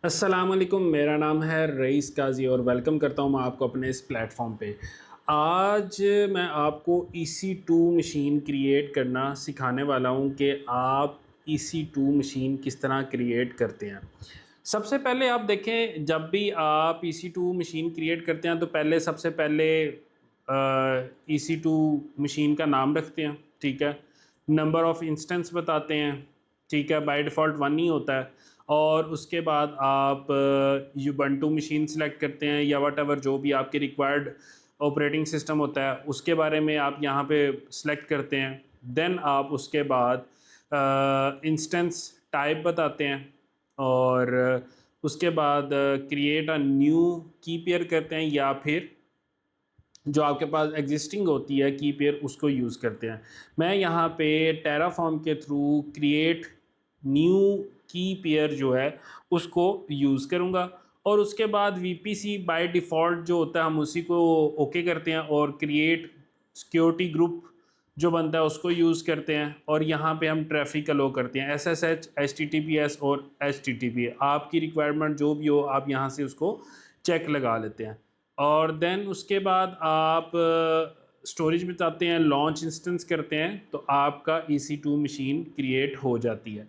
अस्सलामुअलैकुम, मेरा नाम है रईस काजी और वेलकम करता हूं मैं आपको अपने इस प्लेटफॉर्म पे। आज मैं आपको EC2 मशीन क्रिएट करना सिखाने वाला हूं कि आप EC2 मशीन किस तरह क्रिएट करते हैं। सबसे पहले आप देखें, जब भी आप EC2 मशीन क्रिएट करते हैं तो पहले सबसे पहले EC2 मशीन का नाम रखते हैं, ठीक है। नंबर ऑफ़ इंस्टेंस बताते हैं, ठीक है। बाय डिफ़ॉल्ट 1 ही होता है। और उसके बाद आप यूबंटू मशीन सेलेक्ट करते हैं या वट जो भी आपके रिक्वायर्ड ऑपरेटिंग सिस्टम होता है उसके बारे में आप यहाँ पे सेलेक्ट करते हैं। देन आप उसके बाद इंस्टेंस टाइप बताते हैं और उसके बाद क्रिएट अ न्यू की पेयर करते हैं या फिर जो आपके पास एग्जिस्टिंग होती है की पेयर उसको यूज़ करते हैं। मैं यहाँ पे टेराफॉर्म के थ्रू क्रिएट न्यू की पेयर जो है उसको यूज़ करूँगा और उसके बाद वीपीसी बाय डिफ़ॉल्ट जो होता है हम उसी को ओके करते हैं और क्रिएट सिक्योरिटी ग्रुप जो बनता है उसको यूज़ करते हैं और यहाँ पे हम ट्रैफिक अलो करते हैं SSH HTTPS और HTTP। आपकी रिक्वायरमेंट जो भी हो आप यहाँ से उसको चेक लगा लेते हैं और देन उसके बाद आप स्टोरेज बताते हैं, लॉन्च इंस्टेंस करते हैं तो आपका EC2 मशीन क्रिएट हो जाती है।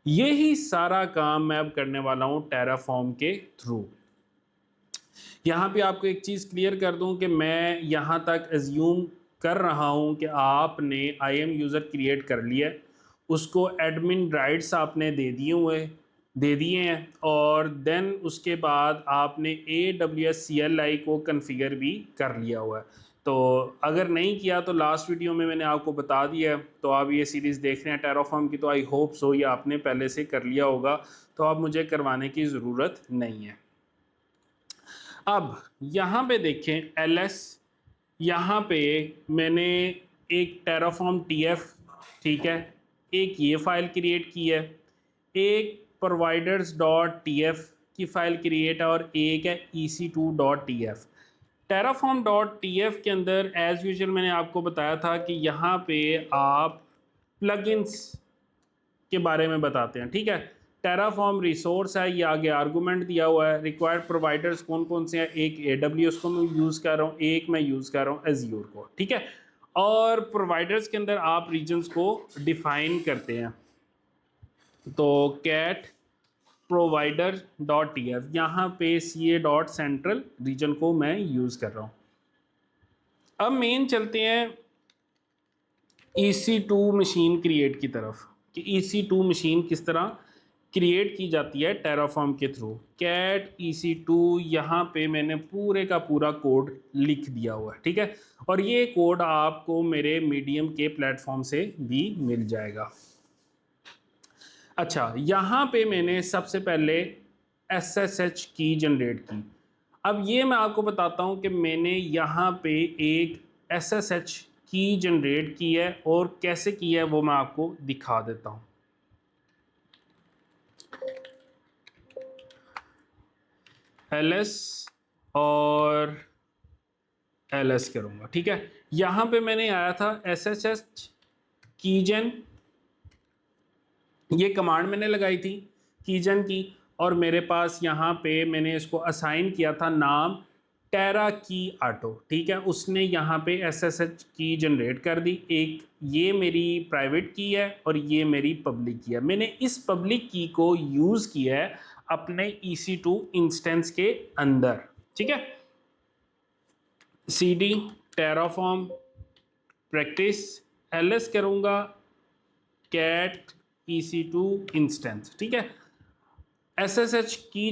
यही सारा काम मैं अब करने वाला हूँ टेराफॉर्म के थ्रू। यहाँ पे आपको एक चीज़ क्लियर कर दूँ कि मैं यहाँ तक एज्यूम कर रहा हूँ कि आपने IAM यूज़र क्रिएट कर लिया है, उसको एडमिन राइट्स आपने दे दिए हैं और देन उसके बाद आपने AWS CLI को कॉन्फ़िगर भी कर लिया हुआ है। तो अगर नहीं किया तो लास्ट वीडियो में मैंने आपको बता दिया है, तो आप ये सीरीज़ देख रहे हैं टेराफॉर्म की, तो आई होप सो ये आपने पहले से कर लिया होगा, तो अब मुझे करवाने की ज़रूरत नहीं है। अब यहाँ पे देखें ls, यहाँ पे मैंने एक टेराफॉर्म TF, ठीक है, एक ये फाइल क्रिएट की है, एक providers डॉट TF की फ़ाइल क्रिएट है और एक है EC2 dot TF। Terraform dot TF के अंदर एज़ यूजुअल मैंने आपको बताया था कि यहाँ पे आप प्लगइन्स के बारे में बताते हैं, ठीक है। टेराफॉर्म रिसोर्स है, ये आगे आर्गूमेंट दिया हुआ है। रिक्वायर्ड प्रोवाइडर्स कौन कौन से हैं, एक AWS को मैं यूज़ कर रहा हूँ, एक मैं यूज़ कर रहा हूँ एज्योर को, ठीक है। और प्रोवाइडर्स के अंदर आप रीजन्स को डिफाइन करते हैं, तो कैट प्रोवाइडर डॉट TF, यहाँ पे CA डॉट सेंट्रल रीजन को मैं यूज़ कर रहा हूँ। अब मेन चलते हैं EC2 मशीन क्रिएट की तरफ कि EC2 मशीन किस तरह क्रिएट की जाती है टेराफॉर्म के थ्रू। कैट EC2, यहाँ पे मैंने पूरे का पूरा कोड लिख दिया हुआ है, ठीक है। और ये कोड आपको मेरे मीडियम के प्लेटफॉर्म से भी मिल जाएगा। अच्छा, यहाँ पे मैंने सबसे पहले SSH की जनरेट की। अब ये मैं आपको बताता हूँ कि मैंने यहाँ पे एक SSH की जनरेट की है और कैसे की है वो मैं आपको दिखा देता हूँ। ls और ls करूँगा, ठीक है। यहाँ पे मैंने आया था SSH कीजन, ये कमांड मैंने लगाई थी कीजन की, और मेरे पास यहाँ पे मैंने इसको असाइन किया था नाम टेरा की ऑटो, ठीक है। उसने यहाँ पे SSH की जनरेट कर दी। एक ये मेरी प्राइवेट की है और ये मेरी पब्लिक की है। मैंने इस पब्लिक की को यूज़ किया है अपने EC2 इंस्टेंस के अंदर, ठीक है। CD टेराफॉर्म प्रैक्टिस ls करूँगा कैट EC2 इंस्टेंस, ठीक है। SSH की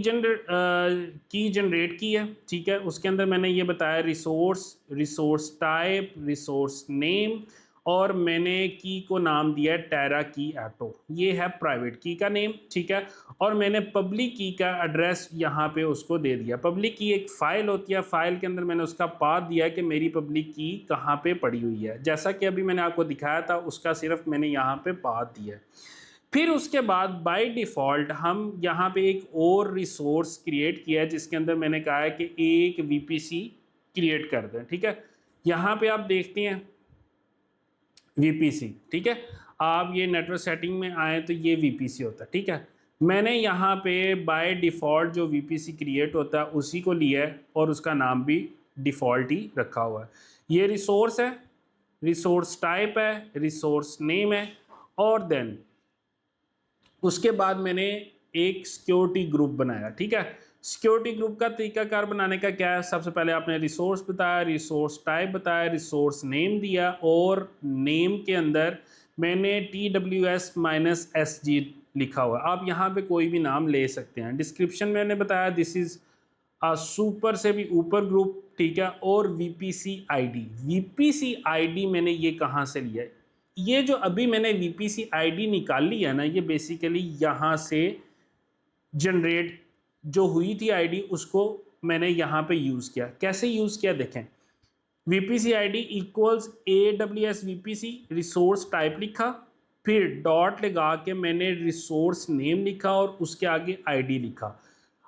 जनरेट की है, ठीक है। उसके अंदर मैंने ये बताया रिसोर्स टाइप, रिसोर्स नेम, और मैंने की को नाम दिया है टेरा की ऑटो, ये है प्राइवेट की का नेम, ठीक है। और मैंने पब्लिक की का एड्रेस यहाँ पे उसको दे दिया। पब्लिक की एक फ़ाइल होती है, फ़ाइल के अंदर मैंने उसका पाथ दिया है कि मेरी पब्लिक की कहाँ पे पड़ी हुई है, जैसा कि अभी मैंने आपको दिखाया था उसका सिर्फ मैंने यहाँ पे पाथ दिया है। फिर उसके बाद बाय डिफ़ॉल्ट हम यहाँ पे एक और रिसोर्स क्रिएट किया है जिसके अंदर मैंने कहा है कि एक VPC क्रिएट कर दें, ठीक है। यहाँ पे आप देखते हैं VPC, ठीक है। आप ये नेटवर्क सेटिंग में आए तो ये VPC होता है, ठीक है। मैंने यहाँ पे बाय डिफ़ॉल्ट जो वीपीसी क्रिएट होता है उसी को लिया है और उसका नाम भी डिफ़ॉल्ट ही रखा हुआ है। ये रिसोर्स है, रिसोर्स टाइप है, रिसोर्स नेम है, और देन उसके बाद मैंने एक सिक्योरिटी ग्रुप बनाया। ठीक है, सिक्योरिटी ग्रुप का तरीकाकार बनाने का क्या है, सबसे पहले आपने रिसोर्स बताया, रिसोर्स टाइप बताया, रिसोर्स नेम दिया, और नेम के अंदर मैंने TWS-SG लिखा हुआ। आप यहाँ पे कोई भी नाम ले सकते हैं। डिस्क्रिप्शन में मैंने बताया दिस इज़ सुपर से भी ऊपर ग्रुप। ठीक है, और वीपीसी आईडी मैंने ये कहाँ से लिया है, ये जो अभी मैंने वीपीसी आईडी निकाली है ना, ये बेसिकली यहाँ से जनरेट जो हुई थी आईडी, उसको मैंने यहाँ पे यूज़ किया। कैसे यूज़ किया देखें, VPC ID equals AWS VPC resource type लिखा, फिर डॉट लगा के मैंने रिसोर्स नेम लिखा और उसके आगे आईडी लिखा।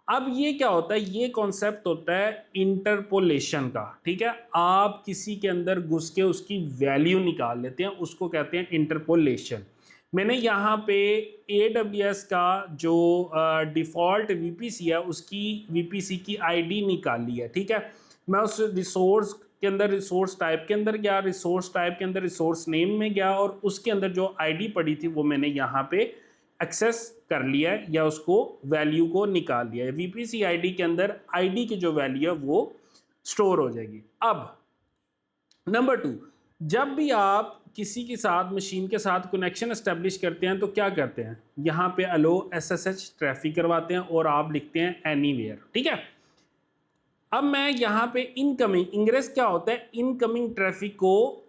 अब ये क्या होता है, ये कॉन्सेप्ट होता है इंटरपोलेशन का। ठीक है, आप किसी के अंदर घुस के उसकी वैल्यू निकाल लेते हैं, उसको कहते हैं इंटरपोलेशन। मैंने यहाँ पे AWS का जो डिफ़ॉल्ट वीपीसी है उसकी वीपीसी की आईडी निकाल ली है। ठीक है, मैं उस रिसोर्स के अंदर रिसोर्स टाइप के अंदर गया, रिसोर्स टाइप के अंदर रिसोर्स नेम में गया, और उसके अंदर जो आईडी पड़ी थी वो मैंने यहाँ पे एक्सेस कर लिया है, या उसको वैल्यू को निकाल दिया है। वीपीसी आईडी के अंदर आईडी की जो वैल्यू है वो स्टोर हो जाएगी। अब नंबर 2, जब भी आप किसी के साथ मशीन के साथ कनेक्शन एस्टेब्लिश करते हैं तो क्या करते हैं, यहाँ पे अलो SSH ट्रैफिक करवाते हैं और आप लिखते हैं एनीवेयर। ठीक है, अब मैं यहाँ पे इनकमिंग इंग्रेस क्या होता है, इनकमिंग ट्रैफिक को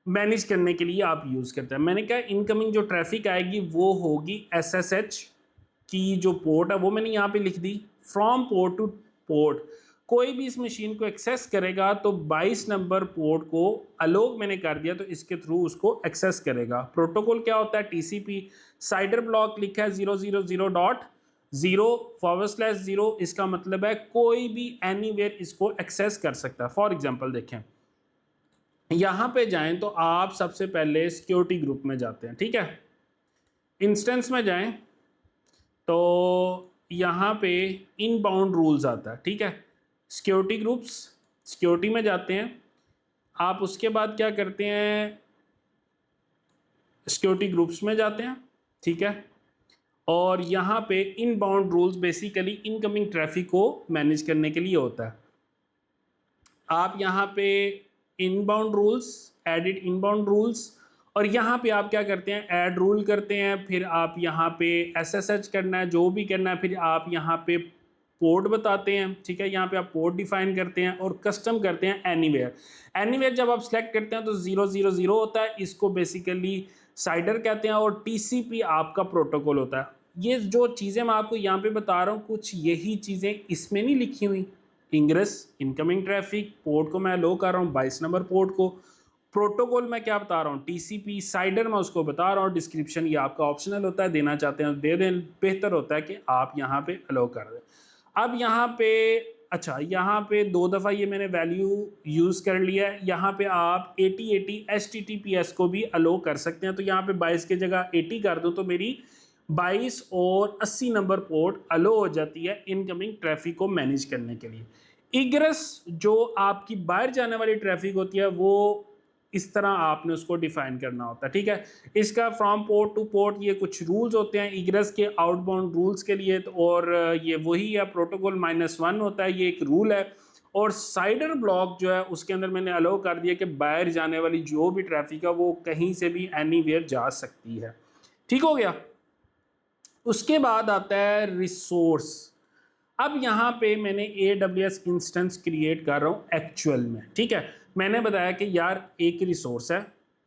मैनेज करने के लिए आप यूज़ करते हैं। मैंने कहा इनकमिंग जो ट्रैफिक आएगी वो होगी SSH की जो पोर्ट है वो मैंने यहाँ पे लिख दी, फ्रॉम पोर्ट टू पोर्ट। कोई भी इस मशीन को एक्सेस करेगा तो 22 नंबर पोर्ट को अलोक मैंने कर दिया, तो इसके थ्रू उसको एक्सेस करेगा। प्रोटोकॉल क्या होता है, TCP साइडर ब्लॉक लिखा है 000.0/0, इसका मतलब है कोई भी एनीवेयर इसको एक्सेस कर सकता है। फॉर एग्जांपल देखें, यहाँ पे जाएं तो आप सबसे पहले सिक्योरिटी ग्रुप में जाते हैं। ठीक है, इंस्टेंस में जाएं तो यहाँ पे इनबाउंड रूल्स आता है। ठीक है, सिक्योरिटी ग्रुप्स, सिक्योरिटी में जाते हैं आप, उसके बाद क्या करते हैं, सिक्योरिटी ग्रुप्स में जाते हैं। ठीक है, और यहाँ पे inbound rules basically incoming traffic को मैनेज करने के लिए होता है। आप यहाँ पे inbound rules, edit inbound rules, और यहाँ पे आप क्या करते हैं, ऐड रूल करते हैं, फिर आप यहाँ पे SSH करना है, जो भी करना है, फिर आप यहाँ पे पोर्ट बताते हैं। ठीक है, यहाँ पे आप पोर्ट डिफाइन करते हैं और कस्टम करते हैं एनीवेयर। एनीवेयर जब आप सेलेक्ट करते हैं तो 000 होता है, इसको बेसिकली साइडर कहते हैं, और TCP आपका प्रोटोकॉल होता है। ये जो चीज़ें मैं आपको यहाँ पे बता रहा हूँ, कुछ यही चीज़ें इसमें नहीं लिखी हुई। इंग्रेस इनकमिंग ट्रैफिक, पोर्ट को मैं लो कर रहा हूँ 22 नंबर पोर्ट को, प्रोटोकॉल मैं क्या बता रहा हूँ TCP, साइडर मैं उसको बता रहा हूँ, डिस्क्रिप्शन ये आपका ऑप्शनल होता है, देना चाहते हैं दे दें, बेहतर होता है कि आप यहाँ पे अलो कर दें। अब यहाँ पे अच्छा, यहाँ पे 2 दफ़ा ये मैंने वैल्यू यूज़ कर लिया है। यहाँ पे आप 8080 HTTPS को भी अलो कर सकते हैं, तो यहाँ पे 22 की जगह 80 कर दो तो मेरी 22 और 80 नंबर पोर्ट अलो हो जाती है इनकमिंग ट्रैफिक को मैनेज करने के लिए। इग्रेस जो आपकी बाहर जाने वाली ट्रैफिक होती है वो इस तरह आपने उसको डिफाइन करना होता है। ठीक है, इसका फ्रॉम पोर्ट टू पोर्ट ये कुछ रूल्स होते हैं इग्रेस के आउटबाउंड रूल्स के लिए, और ये वही है, प्रोटोकॉल -1 होता है, ये एक रूल है। और साइडर ब्लॉक जो है उसके अंदर मैंने अलो कर दिया कि बाहर जाने वाली जो भी ट्रैफिक है वो कहीं से भी एनीवेयर जा सकती है। ठीक हो गया, उसके बाद आता है रिसोर्स। अब यहाँ पे मैंने AWS इंस्टेंस क्रिएट कर रहा हूँ एक्चुअल में। ठीक है, मैंने बताया कि यार एक रिसोर्स है,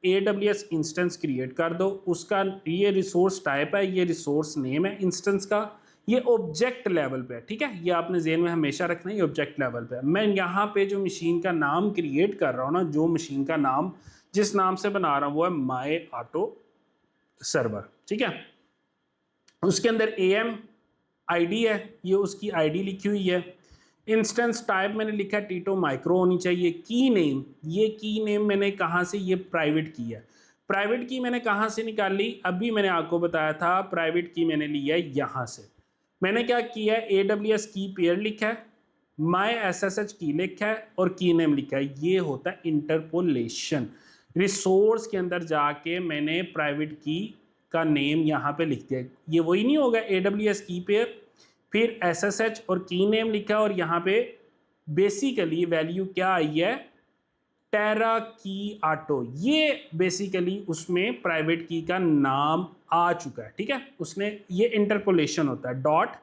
AWS इंस्टेंस क्रिएट कर दो, उसका ये रिसोर्स टाइप है, ये रिसोर्स नेम है इंस्टेंस का, ये ऑब्जेक्ट लेवल पे है। ठीक है, ये आपने ज़हन में हमेशा रखना है, ये ऑब्जेक्ट लेवल पे है। मैं यहाँ पे जो मशीन का नाम क्रिएट कर रहा हूँ ना, जो मशीन का नाम जिस नाम से बना रहा हूँ वो है माई ऑटो सर्वर। ठीक है, उसके अंदर AM आईडी है, ये उसकी आईडी लिखी हुई है। इंस्टेंस टाइप मैंने लिखा है टीटो माइक्रो होनी चाहिए। की नेम, ये की नेम मैंने कहाँ से, ये प्राइवेट की है, प्राइवेट की मैंने कहाँ से निकाली, अभी मैंने आपको बताया था, प्राइवेट की मैंने ली है यहाँ से। मैंने क्या किया है, AWS की पेयर लिखा है, माई SSH की लिखा है और की नेम लिखा है। ये होता है इंटरपोलेशन। रिसोर्स के अंदर जाके मैंने प्राइवेट की का नेम यहाँ पे लिख दिया। ये वही नहीं होगा, AWS की पेयर फिर SSH और की नेम लिखा और यहाँ पे बेसिकली वैल्यू क्या आई है, टेरा की ऑटो। ये बेसिकली उसमें प्राइवेट की का नाम आ चुका है, ठीक है। उसने ये इंटरपोलेशन होता है, डॉट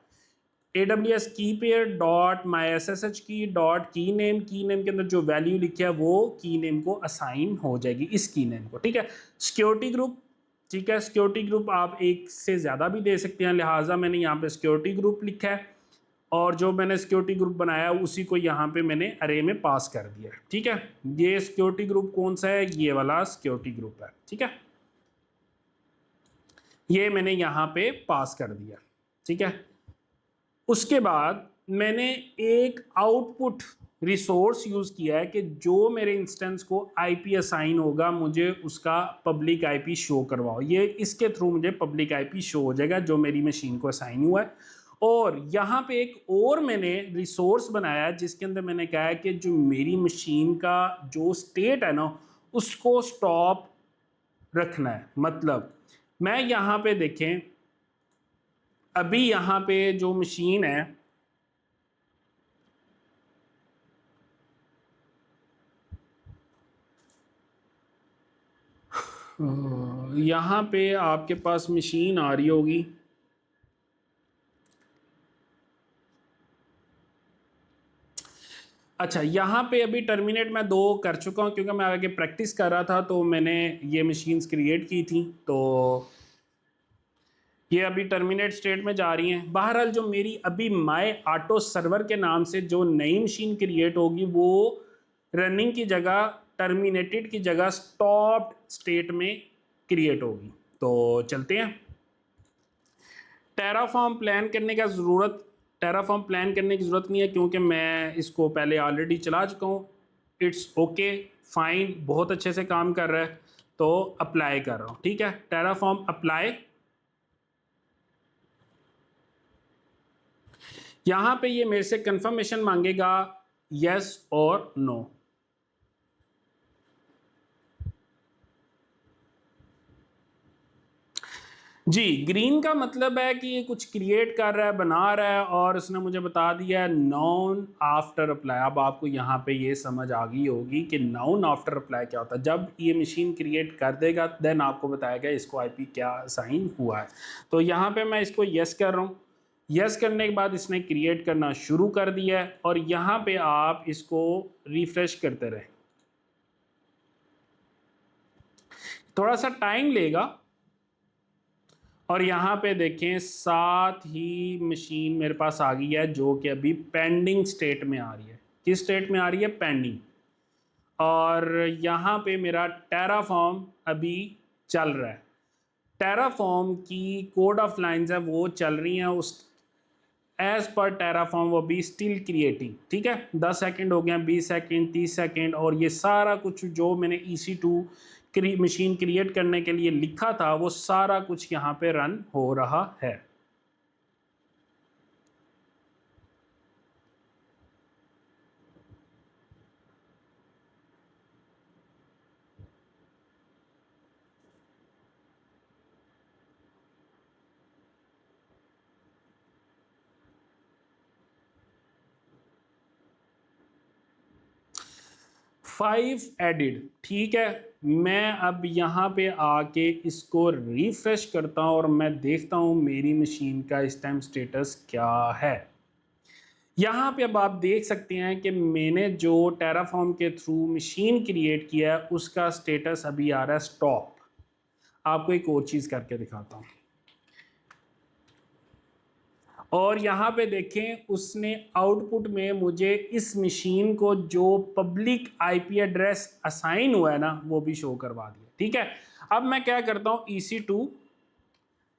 AWS की पेयर डॉट माई SSH की नेम के अंदर जो वैल्यू लिखी है वो की नेम को असाइन हो जाएगी इस की नेम को, ठीक है। सिक्योरिटी ग्रुप, ठीक है, सिक्योरिटी ग्रुप आप एक से ज़्यादा भी दे सकते हैं, लिहाजा मैंने यहाँ पे सिक्योरिटी ग्रुप लिखा है और जो मैंने सिक्योरिटी ग्रुप बनाया उसी को यहाँ पे मैंने अरे में पास कर दिया, ठीक है। ये सिक्योरिटी ग्रुप कौन सा है, ये वाला सिक्योरिटी ग्रुप है, ठीक है। ये मैंने यहाँ पे पास कर दिया, ठीक है। उसके बाद मैंने एक आउटपुट रिसोर्स यूज़ किया है कि जो मेरे इंस्टेंस को आईपी असाइन होगा मुझे उसका पब्लिक आईपी शो करवाओ। ये इसके थ्रू मुझे पब्लिक आईपी शो हो जाएगा जो मेरी मशीन को असाइन हुआ है। और यहाँ पे एक और मैंने रिसोर्स बनाया जिसके अंदर मैंने कहा है कि जो मेरी मशीन का जो स्टेट है ना उसको स्टॉप रखना है। मतलब मैं यहाँ पे देखें, अभी यहाँ पे जो मशीन है यहाँ पे आपके पास मशीन आ रही होगी, अच्छा यहाँ पे अभी टर्मिनेट मैं 2 कर चुका हूँ क्योंकि मैं आगे प्रैक्टिस कर रहा था तो मैंने ये मशीन्स क्रिएट की थी, तो ये अभी टर्मिनेट स्टेट में जा रही हैं। बहरहाल जो मेरी अभी माई ऑटो सर्वर के नाम से जो नई मशीन क्रिएट होगी वो रनिंग की जगह, टर्मिनेटेड की जगह स्टॉप्ड स्टेट में क्रिएट होगी। तो चलते हैं। टेराफॉर्म प्लान करने का ज़रूरत, टेराफॉर्म प्लान करने की ज़रूरत नहीं है क्योंकि मैं इसको पहले ऑलरेडी चला चुका हूँ। इट्स ओके फाइन, बहुत अच्छे से काम कर रहा है, तो अप्लाई कर रहा हूँ, ठीक है। टेराफॉर्म अप्लाई, यहाँ पे ये मेरे से कंफर्मेशन मांगेगा यस और नो। जी, ग्रीन का मतलब है कि ये कुछ क्रिएट कर रहा है, बना रहा है और उसने मुझे बता दिया है नाउन आफ्टर अप्लाई। अब आपको यहाँ पे ये समझ आ गई होगी कि नाउन आफ्टर अप्लाई क्या होता है। जब ये मशीन क्रिएट कर देगा देन आपको बताएगा इसको आईपी क्या असाइन हुआ है। तो यहाँ पे मैं इसको यस कर रहा हूँ। यस करने के बाद इसने क्रिएट करना शुरू कर दिया है और यहाँ पे आप इसको रिफ्रेश करते रहें, थोड़ा सा टाइम लेगा। और यहाँ पे देखें साथ ही मशीन मेरे पास आ गई है जो कि अभी पेंडिंग स्टेट में आ रही है। किस स्टेट में आ रही है, पेंडिंग। और यहाँ पे मेरा टेराफॉर्म अभी चल रहा है। टेराफॉर्म की कोड ऑफ लाइंस है वो चल रही हैं उस एज पर टेराफॉर्म, वो भी स्टिल क्रिएटिंग, ठीक है। 10 सेकंड हो गया, 20 सेकंड, 30 सेकंड, और ये सारा कुछ जो मैंने EC2 मशीन क्रिएट करने के लिए लिखा था वो सारा कुछ यहाँ पे रन हो रहा है। 5 एडिड, ठीक है। मैं अब यहाँ पे आके इसको रिफ्रेश करता हूँ और मैं देखता हूँ मेरी मशीन का इस टाइम स्टेटस क्या है। यहाँ पे अब आप देख सकते हैं कि मैंने जो टेराफॉर्म के थ्रू मशीन क्रिएट किया है उसका स्टेटस अभी आ रहा है स्टॉप। आपको एक और चीज़ करके दिखाता हूँ। और यहाँ पे देखें उसने आउटपुट में मुझे इस मशीन को जो पब्लिक आईपी एड्रेस असाइन हुआ है ना वो भी शो करवा दिया, ठीक है। अब मैं क्या करता हूँ, EC2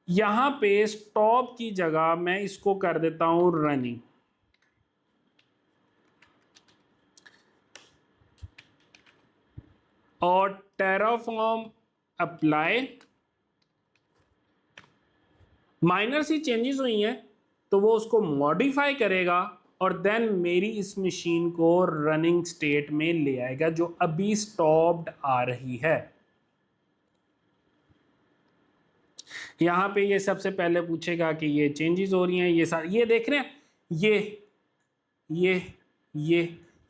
यहाँ पे स्टॉप की जगह मैं इसको कर देता हूँ रनिंग। और टेराफॉर्म अप्लाई, माइनर सी चेंजेस हुई हैं तो वो उसको मॉडिफाई करेगा और देन मेरी इस मशीन को रनिंग स्टेट में ले आएगा जो अभी स्टॉप्ड आ रही है। यहाँ पे ये सबसे पहले पूछेगा कि ये चेंजेस हो रही हैं, ये सारे ये देख रहे हैं, ये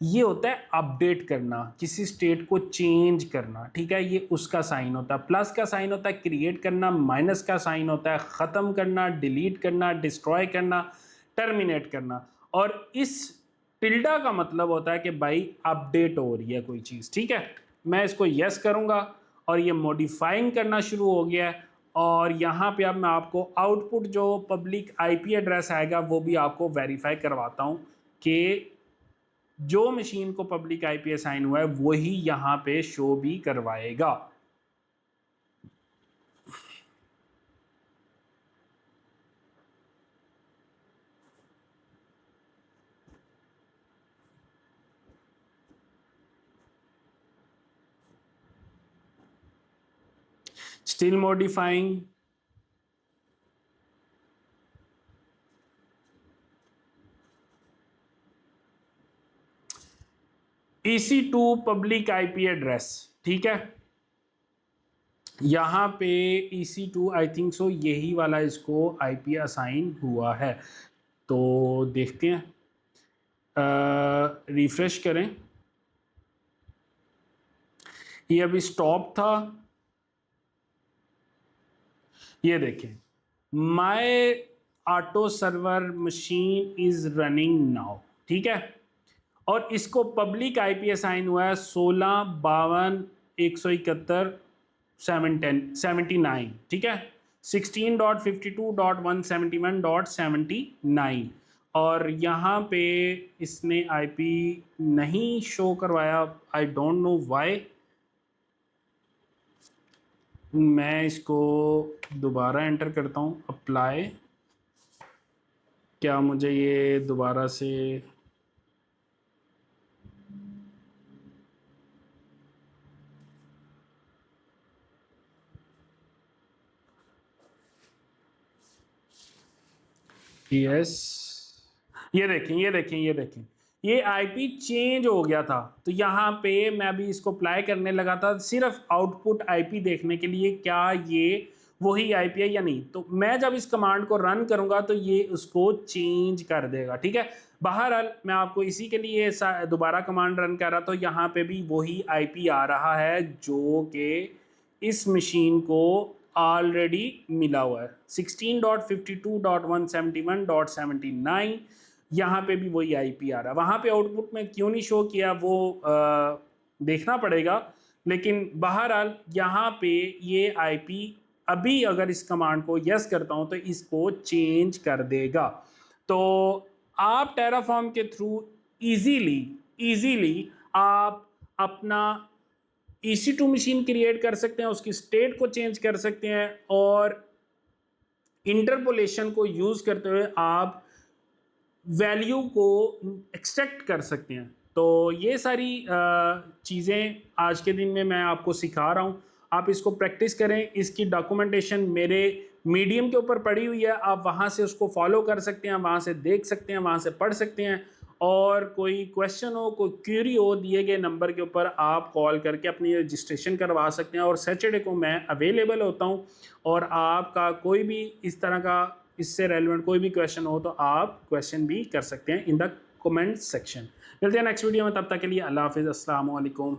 ये होता है अपडेट करना, किसी स्टेट को चेंज करना, ठीक है। ये उसका साइन होता है, प्लस का साइन होता है क्रिएट करना, माइनस का साइन होता है ख़त्म करना, डिलीट करना, डिस्ट्रॉय करना, टर्मिनेट करना, और इस टिल्डा का मतलब होता है कि भाई अपडेट हो रही है कोई चीज़, ठीक है। मैं इसको यस करूँगा और ये मॉडिफाइंग करना शुरू हो गया है, और यहाँ पे अब मैं आपको आउटपुट जो पब्लिक आईपी एड्रेस आएगा वो भी आपको वेरीफाई करवाता हूँ कि जो मशीन को पब्लिक आईपी असाइन हुआ है वही यहाँ पे शो भी करवाएगा। Still modifying, EC2 public IP address, ठीक है। यहाँ पे EC2 आई थिंक सो यही वाला इसको आईपी असाइन हुआ है, तो देखते हैं, रिफ्रेश करें। ये अभी स्टॉप था, ये देखें my auto server machine is running now, ठीक है। और इसको पब्लिक आईपी असाइन हुआ है 16/52/171/79, ठीक है, 16.52.171.79, और यहाँ पे इसने आईपी नहीं शो करवाया, आई डोंट नो व्हाई। मैं इसको दोबारा एंटर करता हूँ, अप्लाई, क्या मुझे ये दोबारा से यस, ये देखें ये देखें ये देखें, ये आईपी चेंज हो गया था, तो यहाँ पे मैं अभी इसको अप्लाई करने लगा था सिर्फ आउटपुट आईपी देखने के लिए क्या ये वही आईपी है या नहीं। तो मैं जब इस कमांड को रन करूंगा तो ये उसको चेंज कर देगा, ठीक है। बहरहाल मैं आपको इसी के लिए दोबारा कमांड रन कर रहा, तो यहाँ पे भी वही आईपी आ रहा है जो कि इस मशीन को ऑलरेडी मिला हुआ है, 16.52.171.79, यहाँ पे भी वही आईपी आ रहा है। वहाँ पे आउटपुट में क्यों नहीं शो किया वो देखना पड़ेगा, लेकिन बहरहाल यहाँ पे ये आईपी अभी अगर इस कमांड को यस करता हूँ तो इसको चेंज कर देगा। तो आप टेराफॉर्म के थ्रू इजीली आप अपना EC2 मशीन क्रिएट कर सकते हैं, उसकी स्टेट को चेंज कर सकते हैं, और इंटरपोलेशन को यूज़ करते हुए आप वैल्यू को एक्सट्रैक्ट कर सकते हैं। तो ये सारी चीज़ें आज के दिन में मैं आपको सिखा रहा हूँ, आप इसको प्रैक्टिस करें। इसकी डॉक्यूमेंटेशन मेरे मीडियम के ऊपर पड़ी हुई है, आप वहाँ से उसको फॉलो कर सकते हैं, वहाँ से देख सकते हैं, वहाँ से पढ़ सकते हैं। और कोई क्वेश्चन हो, कोई क्वेरी हो, दिए गए नंबर के ऊपर आप कॉल करके अपनी रजिस्ट्रेशन करवा सकते हैं, और सैटरडे को मैं अवेलेबल होता हूँ। और आपका कोई भी इस तरह का इससे रेलिवेंट कोई भी क्वेश्चन हो तो आप क्वेश्चन भी कर सकते हैं इन द कमेंट सेक्शन। मिलते हैं नेक्स्ट वीडियो में, तब तक के लिए अल्लाह हाफिज़, अस्सलाम वालेकुम।